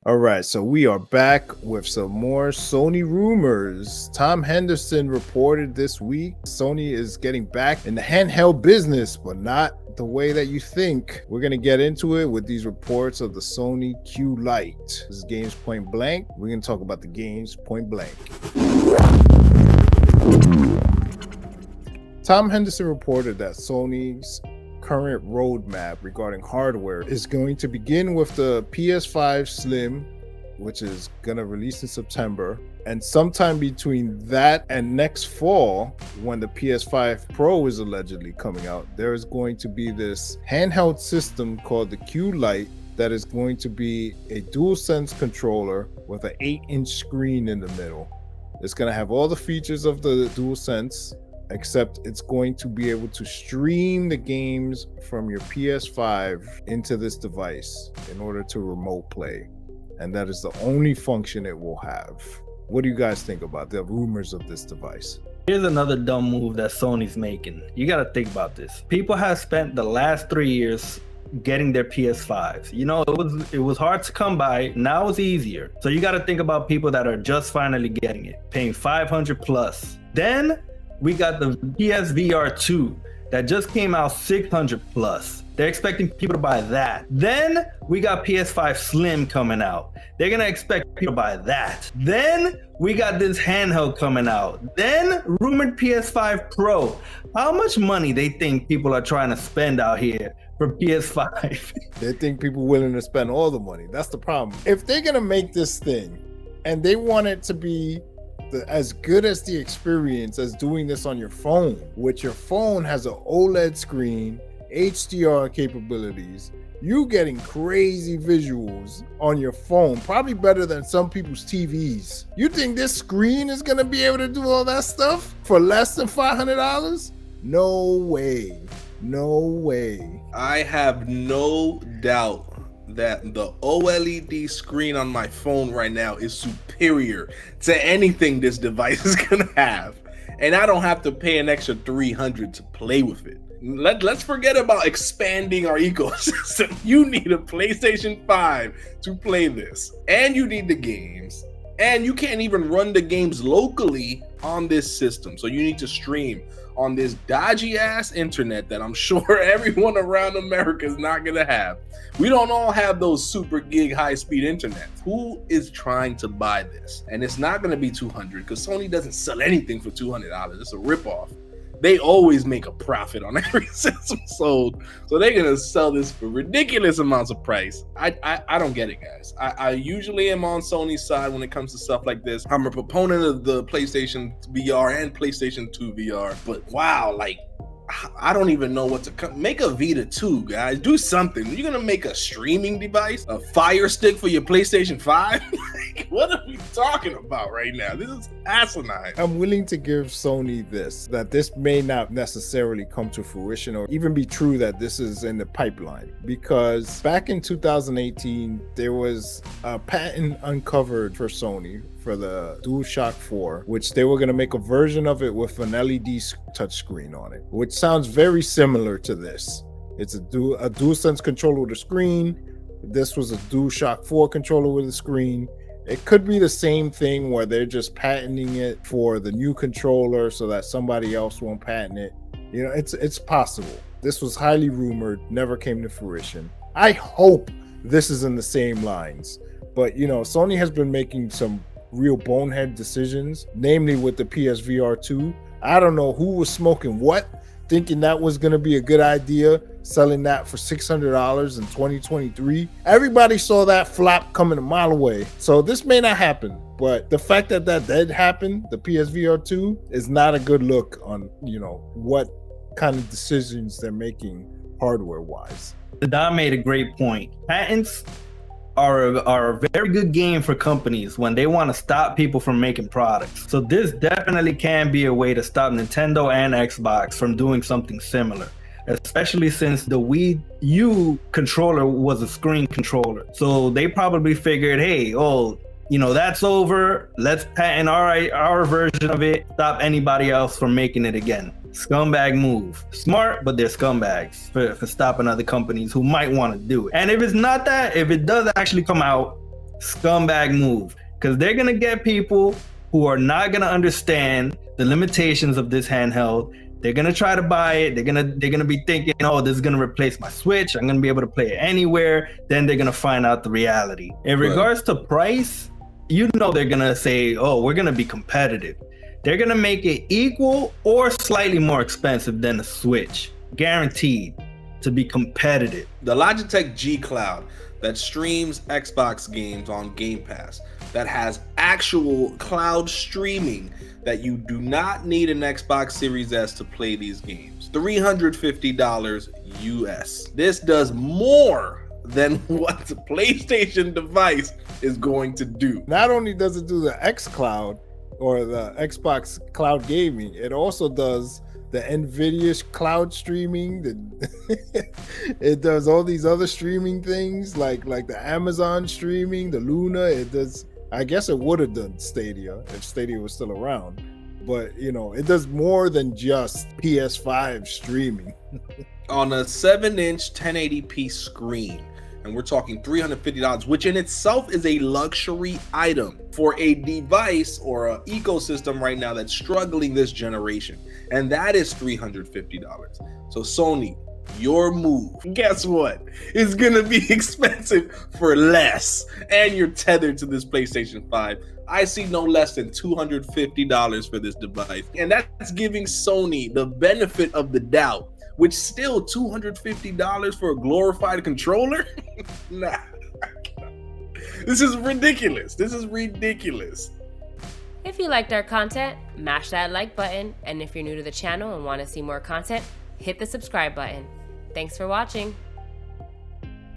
All right, so we are back with some more Sony rumors. Tom Henderson reported this week Sony is getting back in the handheld business, but not the way that you think. We're going to get into it with these reports of the Sony Q-Lite. This is games point blank. We're going to talk about the games point blank. Tom Henderson reported that Sony's current roadmap regarding hardware is going to begin with the PS5 Slim, which is going to release in September, and sometime between that and next fall, when the PS5 Pro is allegedly coming out, there is going to be this handheld system called the Q-Lite that is going to be a DualSense controller with an 8-inch screen in the middle. It's going to have all the features of the DualSense, except it's going to be able to stream the games from your PS5 into this device in order to remote play. And that is the only function it will have. What do you guys think about the rumors of this device? Here's another dumb move that Sony's making. You gotta think about this. People have spent the last 3 years getting their PS5s. You know, it was hard to come by. Now it's easier. So you gotta think about people that are just finally getting it, paying $500 plus. Then we got the PSVR 2 that just came out $600 plus. They're expecting people to buy that. Then we got PS5 Slim coming out. They're gonna expect people to buy that. Then we got this handheld coming out. Then rumored PS5 Pro. How much money they think people are trying to spend out here for PS5? They think people willing to spend all the money. That's the problem. If they're gonna make this thing and they want it to be as good as the experience as doing this on your phone, which your phone has an OLED screen, HDR capabilities, you getting crazy visuals on your phone, probably better than some people's TVs. You think this screen is gonna be able to do all that stuff for less than $500? No way. No way. I have no doubt that the OLED screen on my phone right now is superior to anything this device is gonna have, and I don't have to pay an extra $300 to play with it. Let's forget about expanding our ecosystem. You need a PlayStation 5 to play this, and you need the games, and you can't even run the games locally on this system, so you need to stream on this dodgy ass internet that I'm sure everyone around America is not gonna have. We don't all have those super gig high speed internet. Who is trying to buy this? And it's not gonna be $200 because Sony doesn't sell anything for $200. It's a ripoff. They always make a profit on every system sold, so they're gonna sell this for ridiculous amounts of price. I don't get it, guys. I usually am on Sony's side when it comes to stuff like this. I'm a proponent of the PlayStation VR and PlayStation 2 VR, but wow, like, I don't even know what to make a Vita 2, guys. Do something. You're gonna make a streaming device, a Fire Stick for your PlayStation 5? What are we talking about right now? This is asinine. I'm willing to give Sony this, that this may not necessarily come to fruition or even be true that this is in the pipeline, because back in 2018, there was a patent uncovered for Sony for the DualShock 4, which they were going to make a version of it with an LED touchscreen on it, which sounds very similar to this. It's a DualSense controller with a screen. This was a DualShock 4 controller with a screen. It could be the same thing where they're just patenting it for the new controller so that somebody else won't patent it. You know, it's possible. This was highly rumored, never came to fruition. I hope this is in the same lines. But, you know, Sony has been making some real bonehead decisions, namely with the PSVR 2. I don't know who was smoking what, thinking that was going to be a good idea, selling that for $600 in 2023. Everybody saw that flop coming a mile away. So this may not happen, but the fact that that did happen, the PSVR 2, is not a good look on, you know, what kind of decisions they're making hardware wise. Don made a great point. Patents are a very good game for companies when they want to stop people from making products. So this definitely can be a way to stop Nintendo and Xbox from doing something similar, especially since the Wii U controller was a screen controller. So they probably figured, hey, oh, you know, that's over. Let's patent our version of it. Stop anybody else from making it again. Scumbag move. Smart, but they're scumbags for stopping other companies who might want to do it. And if it's not that, if it does actually come out Scumbag move. Because they're going to get people who are not going to understand the limitations of this handheld. They're going to try to buy it. They're going to be thinking, oh, this is going to replace my Switch. I'm going to be able to play it anywhere. Then they're going to find out the reality. In regards to price, you know they're going to say, oh, we're going to be competitive. They're going to make it equal or slightly more expensive than the Switch. Guaranteed to be competitive. The Logitech G Cloud that streams Xbox games on Game Pass, that has actual cloud streaming, that you do not need an Xbox Series S to play these games. $350 US. This does more than what the PlayStation device is going to do. Not only does it do the X Cloud or the Xbox Cloud Gaming, it also does the NVIDIA cloud streaming. It does all these other streaming things like the Amazon streaming, the Luna. It does. I guess it would have done Stadia if Stadia was still around, but you know, it does more than just PS5 streaming. On a 7-inch 1080p screen, and we're talking $350, which in itself is a luxury item for a device or an ecosystem right now that's struggling this generation, and that is $350. So Sony, your move, guess what? It's gonna be expensive for less, and you're tethered to this PlayStation 5. I see no less than $250 for this device, and that's giving Sony the benefit of the doubt, which still $250 for a glorified controller? Nah. This is ridiculous. This is ridiculous. If you liked our content, mash that like button, and if you're new to the channel and want to see more content, hit the subscribe button. Thanks for watching.